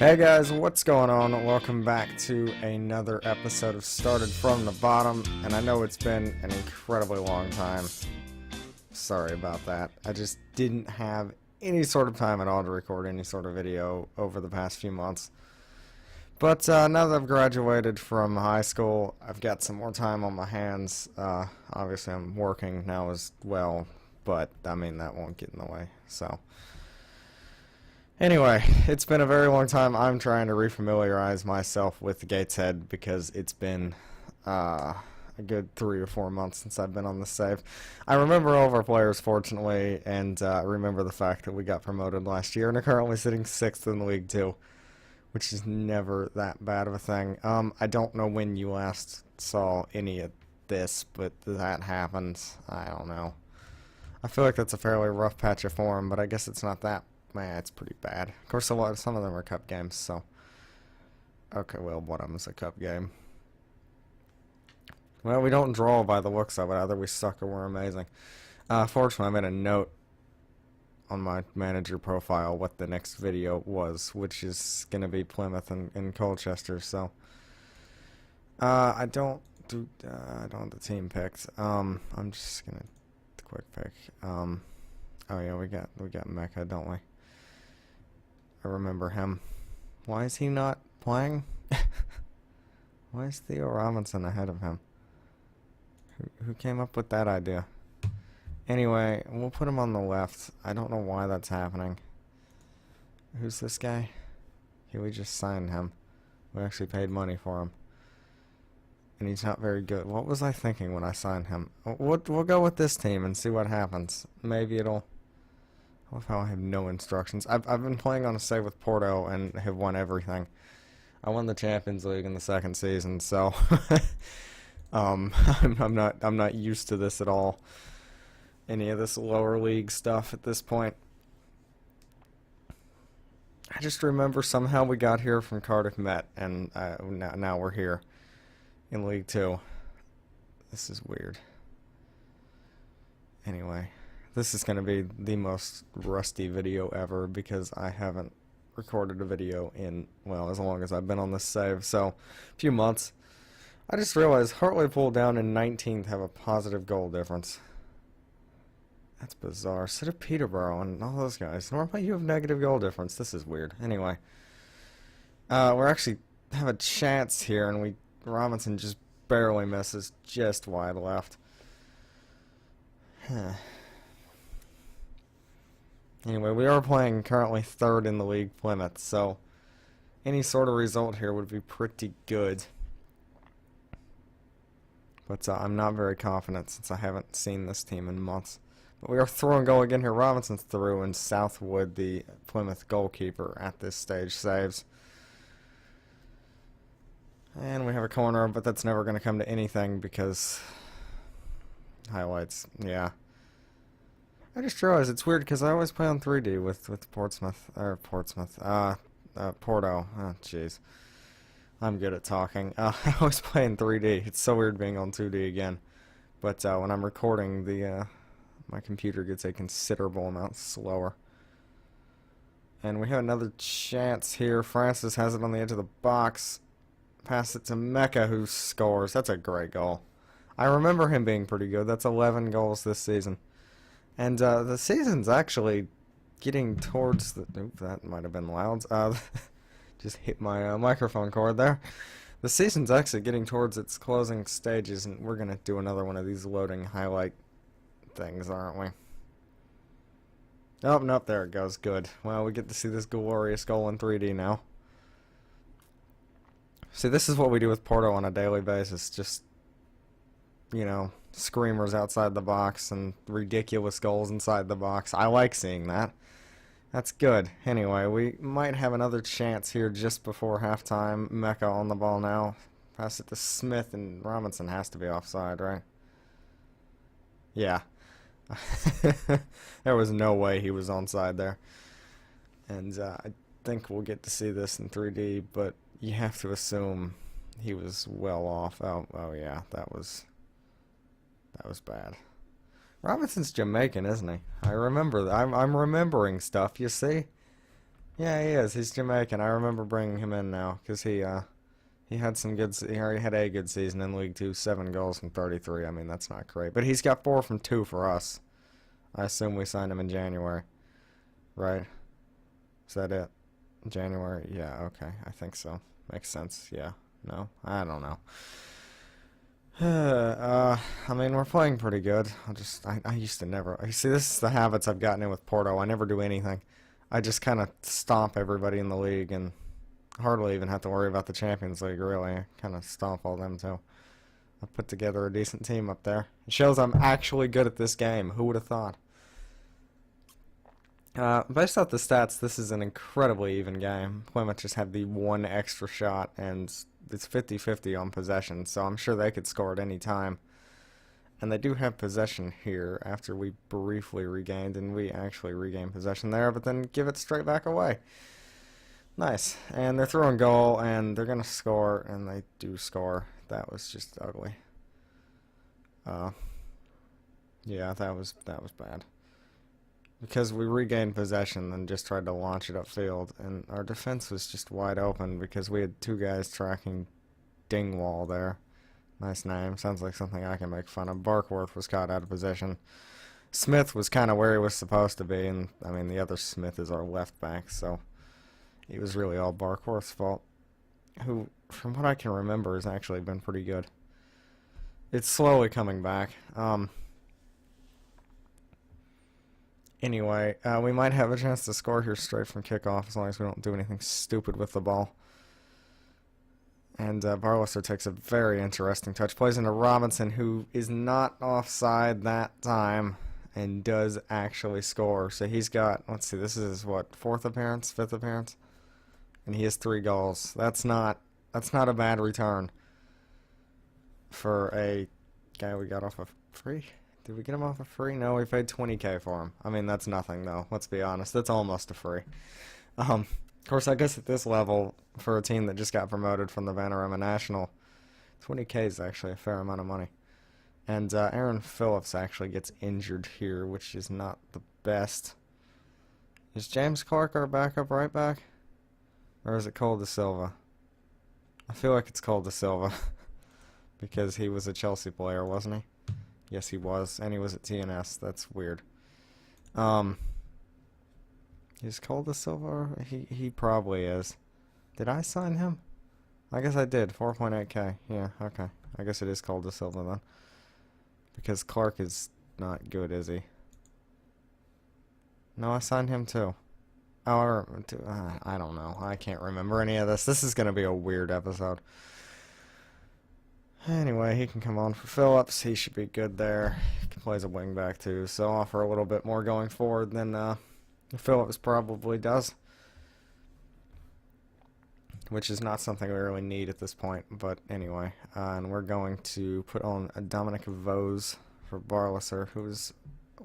Hey guys, what's going on? Welcome back to another episode of Started From the Bottom, and I know it's been an incredibly long time. Sorry about that. I just didn't have any sort of time at all to record any sort of video over the past few months. But now that I've graduated from high school, I've got some more time on my hands. Obviously I'm working now as well, but I mean that won't get in the way, so... Anyway, it's been a very long time. I'm trying to refamiliarize myself with Gateshead because it's been a good 3 or 4 months since I've been on the save. I remember all of our players, fortunately, and I remember the fact that we got promoted last year and are currently sitting 6th in the League 2, which is never that bad of a thing. I don't know when you last saw any of this, but that happened. I don't know. I feel like that's a fairly rough patch of form, but I guess it's not that. Man, it's pretty bad. Of course, some of them are cup games, so... Okay, well, one of them is a cup game. Well, we don't draw by the looks of it. Either we suck or we're amazing. Fortunately, I made a note on my manager profile what the next video was, which is going to be Plymouth and Colchester, so... I don't have the team picked. I'm just going to quick pick. Oh yeah, we got Mecca, don't we? I remember him. Why is he not playing? Why is Theo Robinson ahead of him? Who came up with that idea? Anyway, we'll put him on the left. I don't know why that's happening. Who's this guy? Okay, we just signed him. We actually paid money for him. And he's not very good. What was I thinking when I signed him? We'll go with this team and see what happens. Maybe it'll... I love how I have no instructions. I've been playing on a save with Porto and have won everything. I won the Champions League in the second season, so I'm not used to this at all. Any of this lower league stuff at this point. I just remember somehow we got here from Cardiff Met, and now we're here in League 2. This is weird. Anyway. This is going to be the most rusty video ever because I haven't recorded a video in, well, as long as I've been on this save, so a few months. I just realized Hartlepool down in 19th have a positive goal difference. That's bizarre. So do Peterborough and all those guys. Normally you have negative goal difference. This is weird. Anyway, we're actually have a chance here, and Robinson just barely misses, just wide left. Anyway, we are playing currently 3rd in the league, Plymouth, so any sort of result here would be pretty good. But I'm not very confident since I haven't seen this team in months. But we are throwing goal again here. Robinson's through, and Southwood, the Plymouth goalkeeper, at this stage saves. And we have a corner, but that's never going to come to anything because highlights, yeah. I just realized it's weird because I always play on 3D with Porto. Oh, jeez. I'm good at talking. I always play in 3D. It's so weird being on 2D again. But when I'm recording, my computer gets a considerable amount slower. And we have another chance here. Francis has it on the edge of the box. Pass it to Mecca, who scores. That's a great goal. I remember him being pretty good. That's 11 goals this season. And the season's actually getting towards the... Oop, that might have been loud. Just hit my microphone cord there. The season's actually getting towards its closing stages, and we're going to do another one of these loading highlight things, aren't we? Oh, nope, there it goes. Good. Well, we get to see this glorious goal in 3D now. See, this is what we do with Porto on a daily basis. Just, you know... screamers outside the box and ridiculous goals inside the box. I like seeing that. That's good. Anyway, we might have another chance here just before halftime. Mecca on the ball now. Pass it to Smith, and Robinson has to be offside, right? Yeah. There was no way he was onside there. And I think we'll get to see this in 3D, but you have to assume he was well off. Oh yeah, that was bad. Robinson's Jamaican, isn't he? I remember that. I'm remembering stuff, you see? Yeah, he is. He's Jamaican. I remember bringing him in now because he had some good. He already had a good season in League Two, 7 goals from 33. I mean, that's not great, but he's got 4 from 2 for us. I assume we signed him in January, right? Is that it? January? Yeah. Okay, I think so. Makes sense. Yeah. No, I don't know. I mean, we're playing pretty good. I used to never. You see, this is the habits I've gotten in with Porto. I never do anything. I just kind of stomp everybody in the league and hardly even have to worry about the Champions League, really. I kind of stomp all them, too. I put together a decent team up there. It shows I'm actually good at this game. Who would have thought? Based off the stats, this is an incredibly even game. Plymouth just had the one extra shot, and it's 50-50 on possession, so I'm sure they could score at any time. And they do have possession here after we briefly regained, and we actually regained possession there, but then give it straight back away. Nice. And they're throwing goal, and they're going to score, and they do score. That was just ugly. Yeah, that was bad. Because we regained possession and just tried to launch it upfield, and our defense was just wide open because we had 2 guys tracking Dingwall there. Nice name. Sounds like something I can make fun of. Barkworth was caught out of position. Smith was kind of where he was supposed to be, and I mean the other Smith is our left back, so it was really all Barkworth's fault, who, from what I can remember, has actually been pretty good. It's slowly coming back. Anyway, we might have a chance to score here straight from kickoff as long as we don't do anything stupid with the ball. And Barlester takes a very interesting touch. Plays into Robinson, who is not offside that time and does actually score. So he's got, let's see, this is his, what, 4th appearance, 5th appearance? And he has 3 goals. That's not a bad return for a guy we got off a free. Did we get him off a free? No, we paid 20K for him. I mean, that's nothing, though. Let's be honest. That's almost a free. Of course, I guess at this level, for a team that just got promoted from the Vanarama National, 20K is actually a fair amount of money. And Aaron Phillips actually gets injured here, which is not the best. Is James Clark our backup right back? Or is it Cole De Silva? I feel like it's Cole De Silva. Because he was a Chelsea player, wasn't he? Yes, he was, and he was at TNS. That's weird. Is Cole De Silva? He probably is. Did I sign him? I guess I did. 4.8K. Yeah, okay. I guess it is Cole De Silva then. Because Clark is not good, is he? No, I signed him too. Oh, I don't know. I can't remember any of this. This is going to be a weird episode. Anyway, he can come on for Phillips. He should be good there. He plays a wing back too, so offer a little bit more going forward than Phillips probably does. Which is not something we really need at this point, but anyway. And we're going to put on a Dominic Vose for Barlaser, who's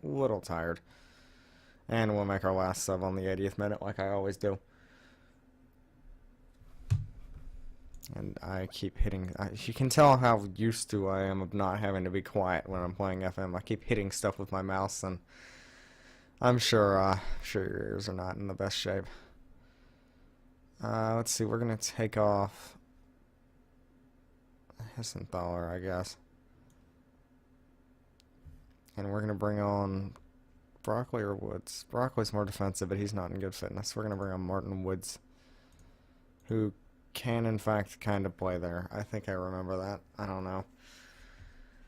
a little tired. And we'll make our last sub on the 80th minute like I always do. And I keep hitting. You can tell how used to I am of not having to be quiet when I'm playing FM. I keep hitting stuff with my mouse, and I'm sure your ears are not in the best shape. Let's see. We're gonna take off Hessenthaler, I guess, and we're gonna bring on Broccoli or Woods. Broccoli's more defensive, but he's not in good fitness. We're gonna bring on Martin Woods, who can in fact kind of play there. I think I remember that. I don't know.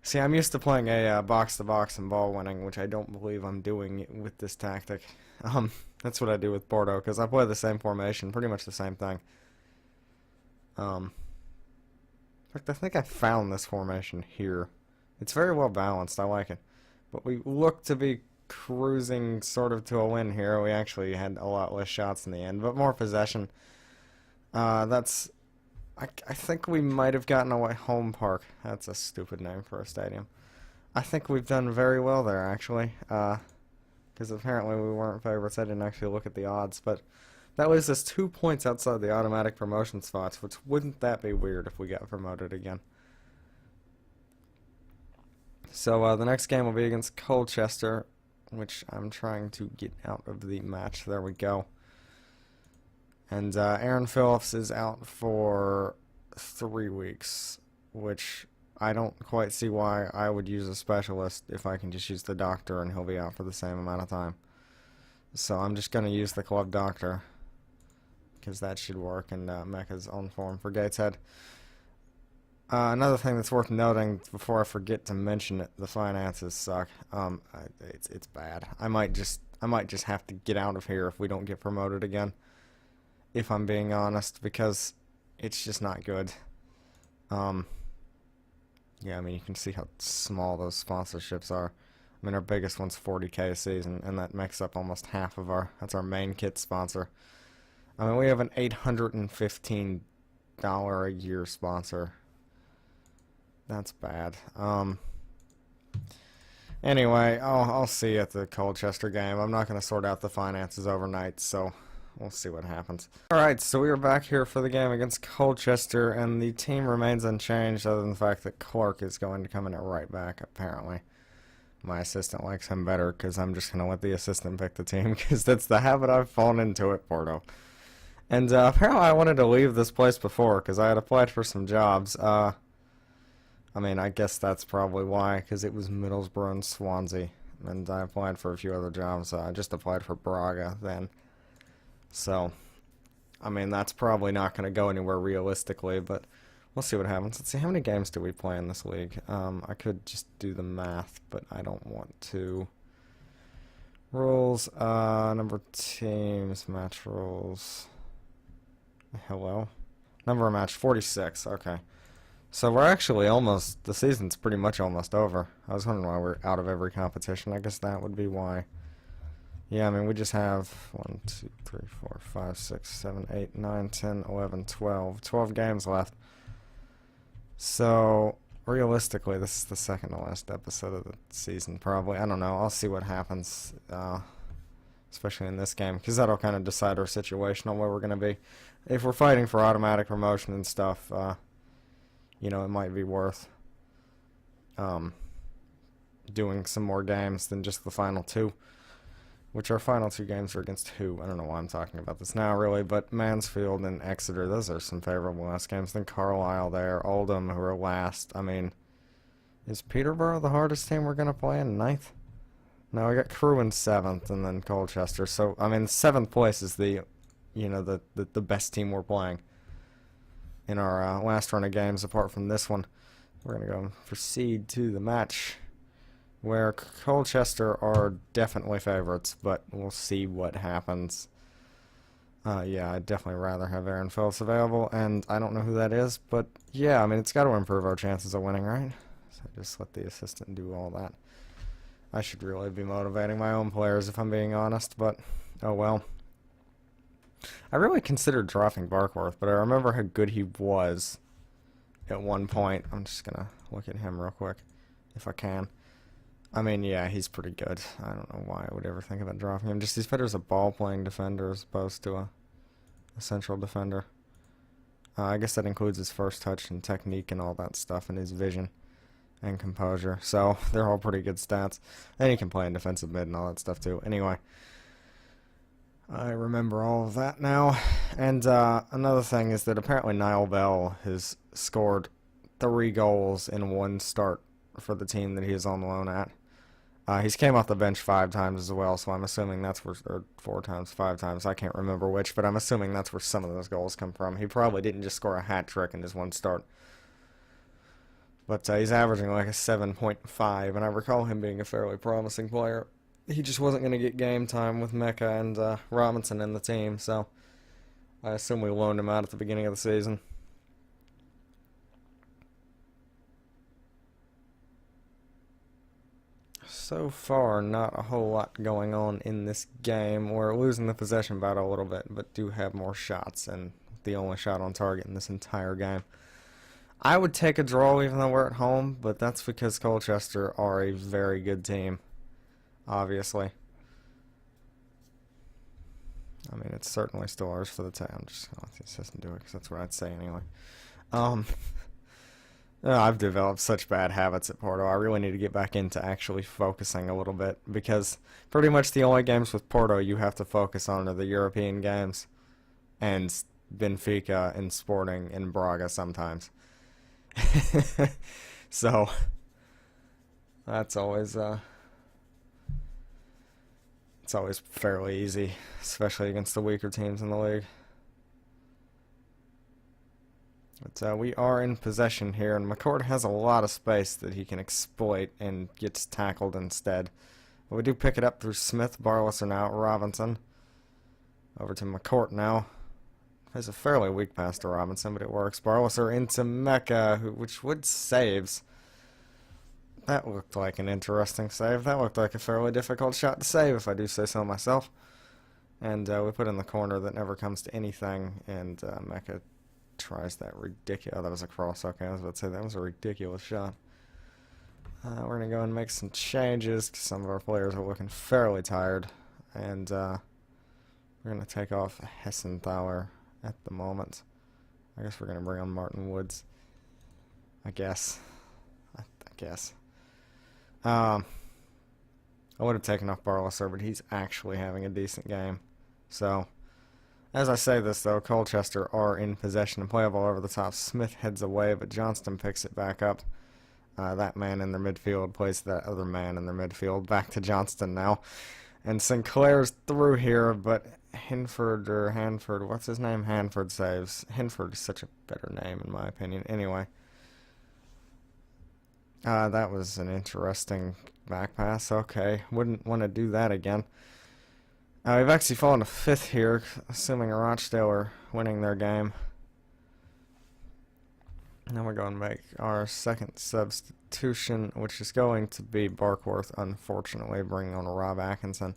See, I'm used to playing a box-to-box and ball winning, which I don't believe I'm doing with this tactic. That's what I do with Bordeaux, because I play the same formation, pretty much the same thing. In fact, I think I found this formation here. It's very well balanced. I like it. But we look to be cruising sort of to a win here. We actually had a lot less shots in the end, but more possession. I think we might have gotten away. Home Park. That's a stupid name for a stadium. I think we've done very well there, actually. Because apparently we weren't favorites. I didn't actually look at the odds, but that leaves us 2 points outside the automatic promotion spots, which wouldn't that be weird if we got promoted again. So the next game will be against Colchester, which I'm trying to get out of the match. There we go. And Aaron Phillips is out for 3 weeks, which I don't quite see why I would use a specialist if I can just use the doctor and he'll be out for the same amount of time. So I'm just going to use the club doctor because that should work, and Mecca's on form for Gateshead. Another thing that's worth noting before I forget to mention it, the finances suck. It's bad. I might just have to get out of here if we don't get promoted again, if I'm being honest, because it's just not good. Yeah, I mean, you can see how small those sponsorships are. I mean, our biggest one's 40K a season, and that makes up almost half of that's our main kit sponsor. I mean, we have an $815 a year sponsor. That's bad. Anyway, I'll see you at the Colchester game. I'm not going to sort out the finances overnight, so we'll see what happens. Alright, so we are back here for the game against Colchester, and the team remains unchanged other than the fact that Clark is going to come in at right back, apparently. My assistant likes him better because I'm just going to let the assistant pick the team because that's the habit I've fallen into at Porto. And apparently I wanted to leave this place before because I had applied for some jobs. I mean, I guess that's probably why, because it was Middlesbrough and Swansea. And I applied for a few other jobs. I just applied for Braga then. So, I mean, that's probably not going to go anywhere realistically, but we'll see what happens. Let's see, how many games do we play in this league? I could just do the math, but I don't want to. Rules, number of teams, match rules. Hello? Number of match, 46, okay. So we're actually almost, the season's pretty much almost over. I was wondering why we're out of every competition. I guess that would be why. Yeah, I mean, we just have 1, 2, 3, 4, 5, 6, 7, 8, 9, 10, 11, 12. 12 games left. So, realistically, this is the second to last episode of the season, probably. I don't know. I'll see what happens, especially in this game, because that'll kind of decide our situation on where we're going to be. If we're fighting for automatic promotion and stuff, you know, it might be worth doing some more games than just the final two, which our final two games are against who? I don't know why I'm talking about this now, really, but Mansfield and Exeter, those are some favorable last games. Then Carlisle there, Oldham, who are last. I mean, is Peterborough the hardest team we're going to play in 9th? No, we got Crewe in 7th, and then Colchester. So, I mean, 7th place is the, you know, the best team we're playing in our last run of games, apart from this one. We're going to go proceed to the match, where Colchester are definitely favorites, but we'll see what happens. Yeah, I'd definitely rather have Aaron Phillips available, and I don't know who that is, but yeah, I mean, it's got to improve our chances of winning, right? So just let the assistant do all that. I should really be motivating my own players, if I'm being honest, but oh well. I really considered dropping Barkworth, but I remember how good he was at one point. I'm just going to look at him real quick, if I can. I mean, yeah, he's pretty good. I don't know why I would ever think about dropping him. Just he's better as a ball-playing defender as opposed to a central defender. I guess that includes his first touch and technique and all that stuff, and his vision and composure. So they're all pretty good stats. And he can play in defensive mid and all that stuff too. Anyway, I remember all of that now. And another thing is that apparently Niall Bell has scored 3 goals in one start for the team that he is on loan at. He's came off the bench 5 times as well, so I'm assuming that's where, or 4 times, 5 times, I can't remember which, but I'm assuming that's where some of those goals come from. He probably didn't just score a hat trick in his one start. But he's averaging like a 7.5, and I recall him being a fairly promising player. He just wasn't going to get game time with Mecca and Robinson in the team, so I assume we loaned him out at the beginning of the season. So far, not a whole lot going on in this game. We're losing the possession battle a little bit, but do have more shots, and the only shot on target in this entire game. I would take a draw even though we're at home, but that's because Colchester are a very good team, obviously. I mean, it's certainly still ours for the time. I'm just going to let the assistant do it, because that's what I'd say anyway. I've developed such bad habits at Porto. I really need to get back into actually focusing a little bit, because pretty much the only games with Porto you have to focus on are the European games. and Benfica and Sporting and Braga sometimes. So that's always it's always fairly easy, especially against the weaker teams in the league. But we are in possession here, and McCourt has a lot of space that he can exploit and gets tackled instead. But we do pick it up through Smith, Barlaser now, Robinson. Over to McCourt now. Has a fairly weak pass to Robinson, but it works. Barlaser into Mecca, which would saves. That looked like an interesting save. That looked like a fairly difficult shot to save, if I do say so myself. And we put in the corner that never comes to anything, and Mecca tries that ridiculous. Oh, that was a cross. Okay, I was about to say that was a ridiculous shot. We're going to go and make some changes because some of our players are looking fairly tired. And we're going to take off Hessenthaler at the moment. I guess we're going to bring on Martin Woods. I guess. I would have taken off Barlaser, but he's actually having a decent game. So, as I say this, though, Colchester are in possession and play all over the top. Smith heads away, but Johnston picks it back up. That man in their midfield plays that other man in their midfield. Back to Johnston now. And Sinclair's through here, but Hanford, what's his name? Hanford saves. Hanford is such a better name, in my opinion. Anyway. That was an interesting back pass. Okay, wouldn't want to do that again. We've actually fallen to 5th here, assuming Rochdale are winning their game. Now we're going to make our second substitution, which is going to be Barkworth, unfortunately, bringing on Rob Atkinson.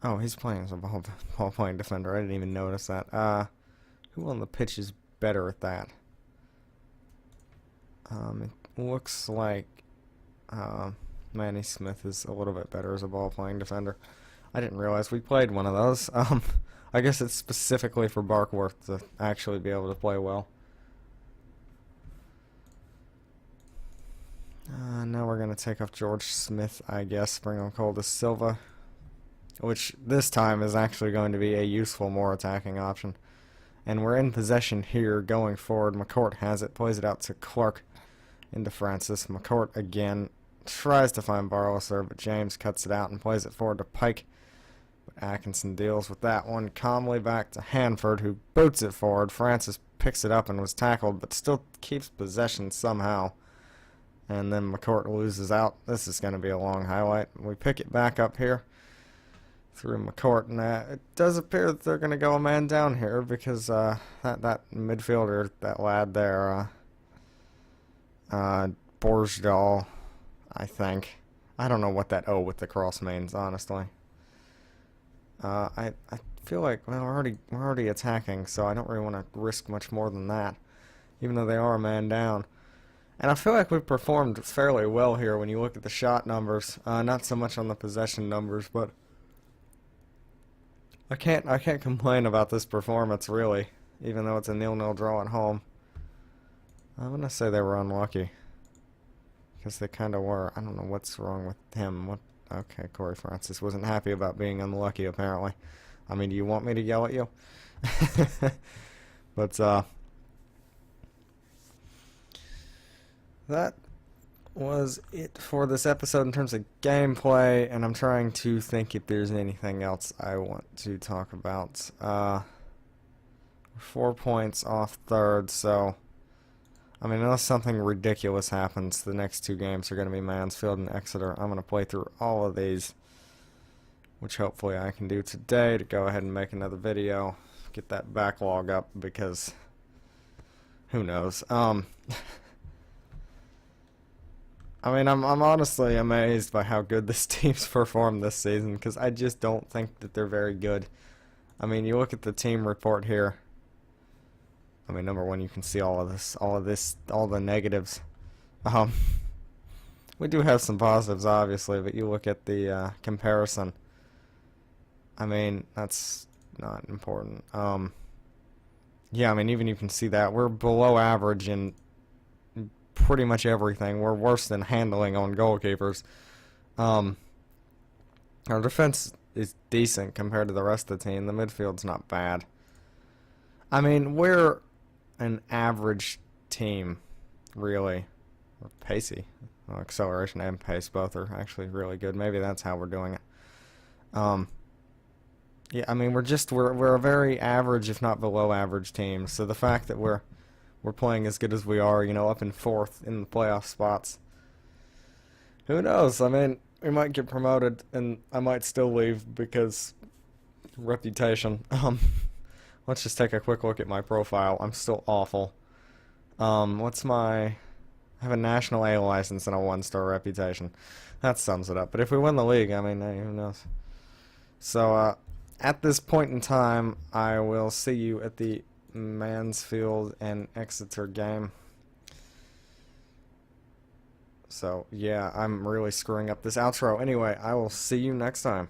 Oh, he's playing as a ball-playing defender. I didn't even notice that. Who on the pitch is better at that? It looks like Manny Smith is a little bit better as a ball-playing defender. I didn't realize we played one of those. I guess it's specifically for Barkworth to actually be able to play well. Now we're going to take off George Smith, I guess, bring on Cole de Silva, which this time is actually going to be a useful, more attacking option. And we're in possession here going forward. McCourt has it, plays it out to Clark into Francis. McCourt again tries to find Barlaser, but James cuts it out and plays it forward to Pike. But Atkinson deals with that one calmly back to Hanford, who boots it forward. Francis picks it up and was tackled, but still keeps possession somehow. And then McCourt loses out. This is going to be a long highlight. We pick it back up here through McCourt, and it does appear that they're going to go a man down here because that midfielder, that lad there, Borsdal, I think. I don't know what that O with the cross means, honestly. I feel like, well, we're already attacking, so I don't really want to risk much more than that, even though they are a man down. And I feel like we've performed fairly well here when you look at the shot numbers. Not so much on the possession numbers, but I can't complain about this performance, really, even though it's a 0-0 draw at home. I'm going to say they were unlucky, because they kind of were. I don't know what's wrong with him. Okay, Corey Francis wasn't happy about being unlucky, apparently. I mean, do you want me to yell at you? But, that was it for this episode in terms of gameplay, and I'm trying to think if there's anything else I want to talk about. 4 points off third, so I mean, unless something ridiculous happens, the next 2 games are going to be Mansfield and Exeter. I'm going to play through all of these, which hopefully I can do today to go ahead and make another video, get that backlog up, because who knows. I mean, I'm honestly amazed by how good this team's performed this season, because I just don't think that they're very good. I mean, you look at the team report here. I mean, number one, you can see all the negatives. We do have some positives, obviously, but you look at the comparison. I mean, that's not important. Yeah, I mean, even you can see that we're below average in pretty much everything. We're worse than handling on goalkeepers. Our defense is decent compared to the rest of the team. The midfield's not bad. I mean, we're an average team, really. We're pacey. Well, acceleration and pace both are actually really good. Maybe that's how we're doing it. Um, yeah, I mean, we're a very average, if not below average team. So the fact that we're playing as good as we are, up in fourth in the playoff spots, who knows? I mean, we might get promoted, and I might still leave because reputation. Let's just take a quick look at my profile. I'm still awful. What's my? I have a national A license and a one-star reputation. That sums it up. But if we win the league, I mean, hey, who knows? So, at this point in time, I will see you at the Mansfield and Exeter game. So, yeah, I'm really screwing up this outro. Anyway, I will see you next time.